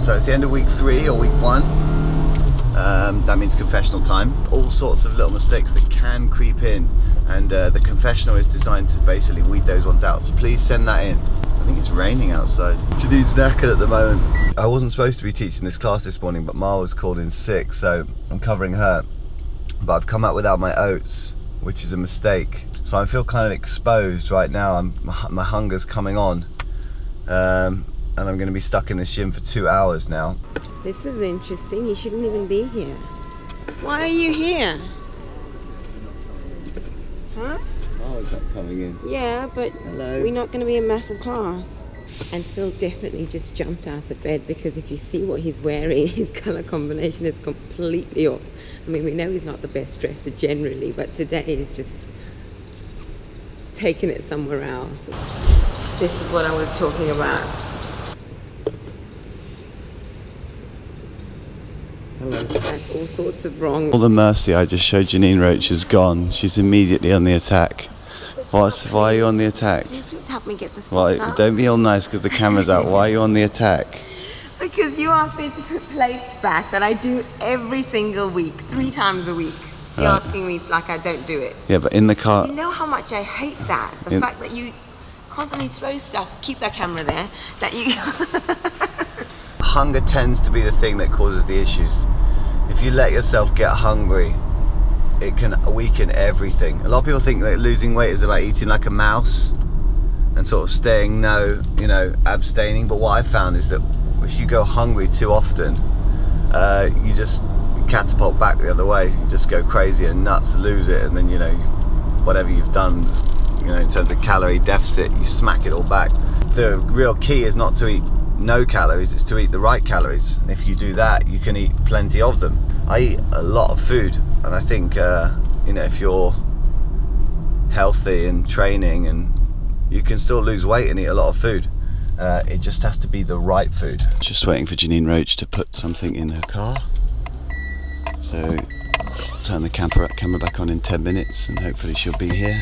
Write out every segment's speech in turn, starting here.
So it's the end of week 3 or week 1. That means confessional time. All sorts of little mistakes that can creep in, and the confessional is designed to basically weed those ones out. So please send that in. I think it's raining outside. Janine's knackered at the moment. I wasn't supposed to be teaching this class this morning, but Ma was called in sick, so I'm covering her. But I've come out without my oats, which is a mistake. So I feel kind of exposed right now. My hunger's coming on. And I'm going to be stuck in this gym for 2 hours now. This is interesting. You shouldn't even be here. Why are you here? Huh? Oh, is that coming in? Yeah, but hello. We're not going to be a massive class. And Phil definitely just jumped out of bed, because if you see what he's wearing, his colour combination is completely off. I mean, we know he's not the best dresser generally, but today he's just taken it somewhere else. This is what I was talking about. Hello. That's all sorts of wrong. All the mercy I just showed Janine Roach is gone. She's immediately on the attack. Why are you on the attack? Can you please help me get this Why? box out? Don't be all nice because the camera's out. Why are you on the attack? Because you asked me to put plates back that I do every single week, 3 times a week. You're asking me like I don't do it. Yeah, but in the car... You know how much I hate that. The fact that you constantly throw stuff, keep that camera there, that you... Hunger tends to be the thing that causes the issues. If you let yourself get hungry, it can weaken everything. A lot of people think that losing weight is about eating like a mouse and sort of staying abstaining. But what I found is that if you go hungry too often, you just catapult back the other way. You just go crazy and nuts, lose it, and then whatever you've done, in terms of calorie deficit, you smack it all back. The real key is not to eat no calories, it's to eat the right calories. And if you do that, you can eat plenty of them. I eat a lot of food, and I think if you're healthy and training, and you can still lose weight and eat a lot of food. It just has to be the right food. Just waiting for Janine Roach to put something in her car. So turn the camera back on in 10 minutes and hopefully she'll be here.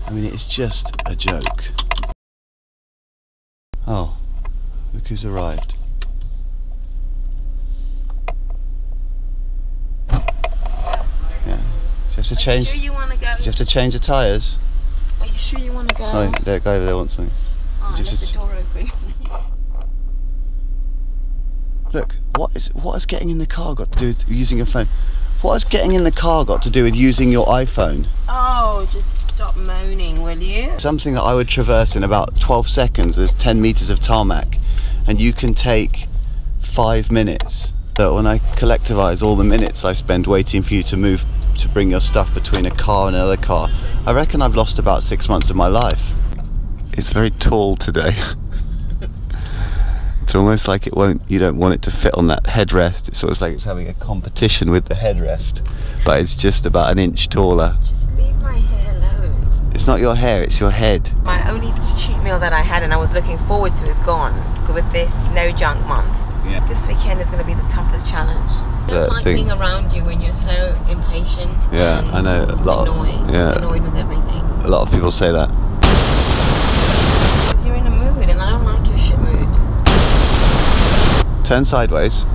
I mean, it's just a joke. Oh, look who's arrived. Yeah. Do you have to change? Are you sure you want to go? Do you have to change the tyres? Are you sure you want to go? Oh, there, go over there, wants something. Oh, I left the door open. Look, what has getting in the car got to do with using your phone? What has getting in the car got to do with using your iPhone? Oh, just stop moaning, will you? Something that I would traverse in about 12 seconds is 10 meters of tarmac, and you can take 5 minutes. So when I collectivize all the minutes I spend waiting for you to bring your stuff between a car and another car, I reckon I've lost about 6 months of my life. It's very tall today. It's almost like you don't want it to fit on that headrest. It's almost like it's having a competition with the headrest, but it's just about an inch taller. Just leave my hair alone. It's not your hair, it's your head. My only cheat meal that I had and I was looking forward to is gone with this no junk month. Yeah. This weekend is going to be the toughest challenge. I don't like being around you when you're so impatient. Yeah, and I know. annoyed with everything. A lot of people say that. Because you're in a mood and I don't like your shit mood. Turn sideways.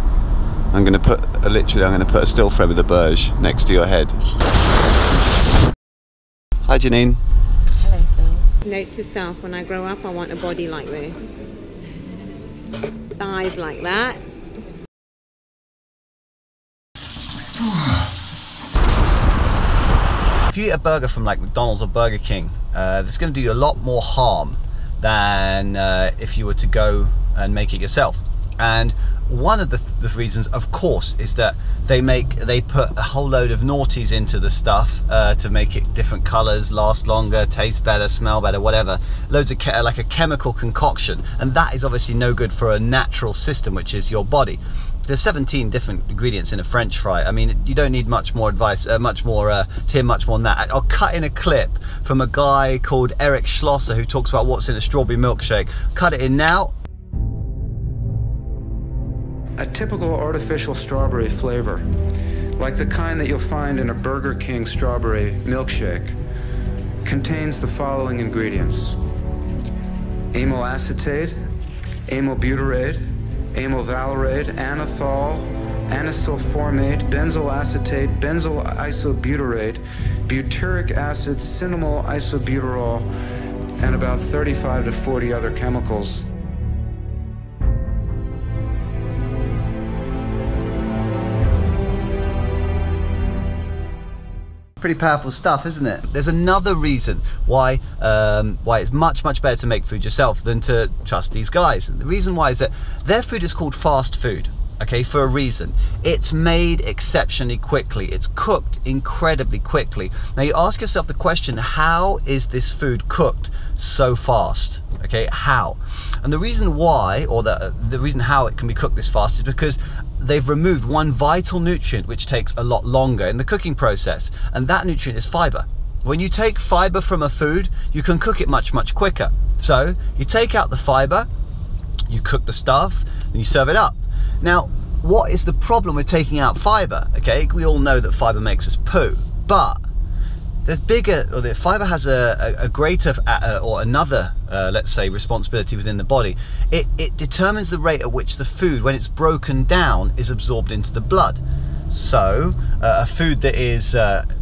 I'm going to put a still frame with a Burge next to your head. Hi Janine. Hello Phil. Note to self, when I grow up I want a body like this. Thighs like that. If you eat a burger from like McDonald's or Burger King, that's going to do you a lot more harm than if you were to go and make it yourself. And one of the reasons, of course, is that they put a whole load of naughties into the stuff to make it different colors, last longer, taste better, smell better, whatever. Loads of like a chemical concoction, and that is obviously no good for a natural system, which is your body. There's 17 different ingredients in a French fry. I mean, you don't need much more advice, much more than that. I'll cut in a clip from a guy called Eric Schlosser who talks about what's in a strawberry milkshake. Cut it in now. A typical artificial strawberry flavor, like the kind that you'll find in a Burger King strawberry milkshake, contains the following ingredients: amyl acetate, amyl butyrate, amyl valerate, anethol, anisylformate, benzyl acetate, benzyl isobutyrate, butyric acid, cinnamyl isobutyrol, and about 35 to 40 other chemicals. Pretty powerful stuff, isn't it? There's another reason why it's much better to make food yourself than to trust these guys. And the reason why is that their food is called fast food, okay, for a reason. It's made exceptionally quickly. It's cooked incredibly quickly. Now you ask yourself the question, how is this food cooked so fast? Okay, how? And the reason why, or the reason how it can be cooked this fast is because they've removed one vital nutrient which takes a lot longer in the cooking process, and that nutrient is fiber. When you take fiber from a food, you can cook it much quicker. So you take out the fiber, you cook the stuff, and you serve it up. Now, what is the problem with taking out fiber? Okay, we all know that fiber makes us poo, but there's bigger, or the fiber has a greater or another, let's say, responsibility within the body. It determines the rate at which the food, when it's broken down, is absorbed into the blood. So a food that is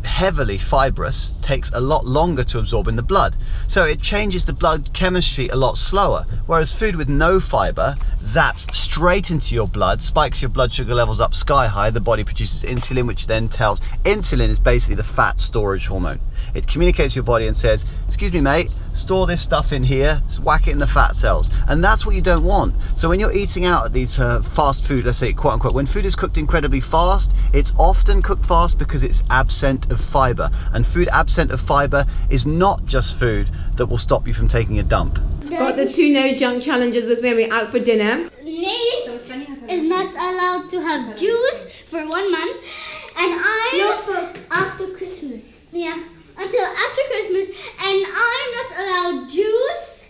heavily fibrous takes a lot longer to absorb in the blood. So it changes the blood chemistry a lot slower. Whereas food with no fiber zaps straight into your blood, spikes your blood sugar levels up sky high. The body produces insulin, which then tells, insulin is basically the fat storage hormone. It communicates to your body and says, excuse me mate, store this stuff in here, whack it in the fat cells. And that's what you don't want. So when you're eating out at these fast food, let's say quote unquote, when food is cooked incredibly fast, it's often cooked fast because it's absent of fiber. And food absent of fiber is not just food that will stop you from taking a dump. Got the 2 no junk challenges with when we're out for dinner. Nate is not allowed to have juice for 1 month, and after Christmas. Yeah, until after Christmas, and I'm not allowed juice,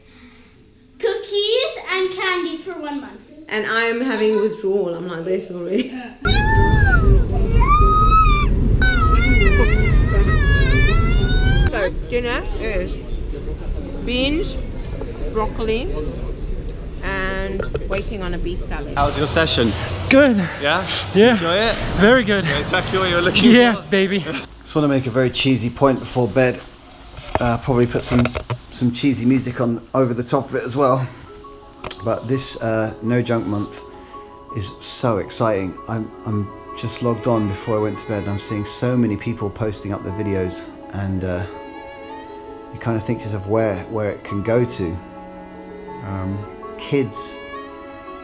cookies, and candies for 1 month. And I'm having withdrawal. I'm like this already. So dinner is beans, broccoli, and waiting on a beef salad. How was your session? Good. Yeah? Yeah. Enjoy it? Very good. Exactly what you were looking for? Yes, baby. Just want to make a very cheesy point before bed. Probably put some cheesy music on over the top of it as well. But this No Junk Month is so exciting. I'm just logged on before I went to bed. I'm seeing so many people posting up their videos, and you kind of think to yourself where it can go to. Kids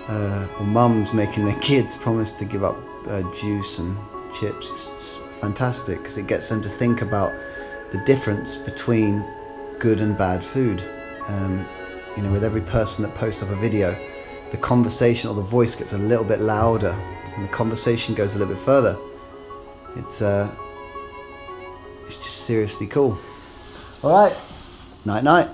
or mums making their kids promise to give up juice and chips. It's fantastic because it gets them to think about the difference between good and bad food. You know, with every person that posts up a video, the conversation or the voice gets a little bit louder and the conversation goes a little bit further. It's just seriously cool. All right, night night.